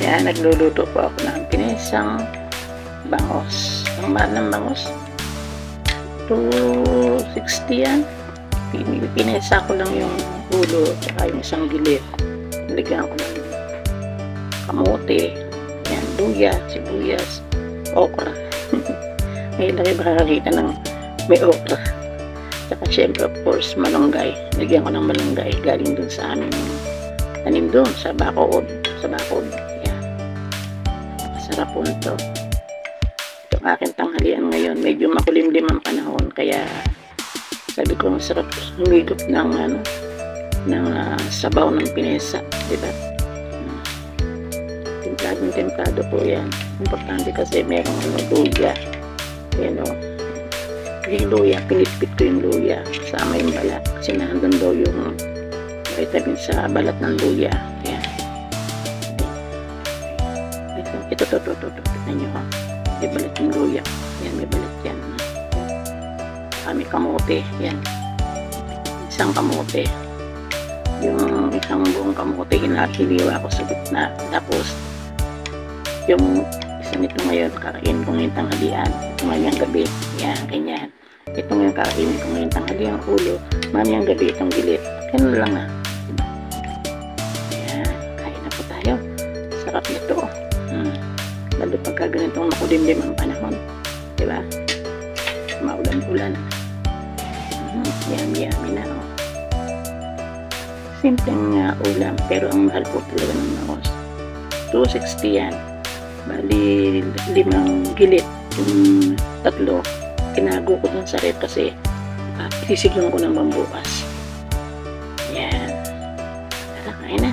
Yan, nagluluto po ako ng pinesang bangos. Ang mahal ng bangos, 260 yan. Pinesa ko lang yung ulo at yung isang gilid. Nilagyan ko ng kamote, yan, luya, sibuyas, okra. Ngayon lagi makakakita ng may okra. Saka syempre of course malunggay. Nilagyan ko ng malunggay galing dun sa aming tanim dun sa bakod. Yan. Masarap po ito. Itong aking tanghalian ngayon, medyo makulimlim ang panahon, kaya sabi ko masarap humigop ng sabaw ng pinesa, diba? Templado po yan. Importante kasi merong luya. Yan o. Yung luya, pinitpit ko yung luya. Sama yung balat. Kasi nandun daw yung vitamin sa balat ng luya. Yan. Ito. Tignan nyo ha. May balat yung luya. Yan, may balat yan. May kamote. Yan. Isang kamote. Yung isang buong kamote, hinahiliwa ko sa gitna. Tapos, yung isa nito ngayon, kakain ko ngayong tanghalian. Ito ngayong gabi. Yan, ganyan. Ito ngayon kakainin ko ngayong tanghalian, ulo. Mamayang gabi itong gilid. Ganun lang na. Diba? Yan, kain na po tayo. Sarap nito. Lalo pagka ganitong makulimlim ang panahon. Diba? Maulan-ulan. Yummy na. Oh. Simpleng ulam, pero ang mahal po talaga ng bangos. 260 yan. Bali, 5 gilid. Yung 3, tinago ko dun sa rep kasi sisiglan ko ng bukas. Yan. Tara, kain na.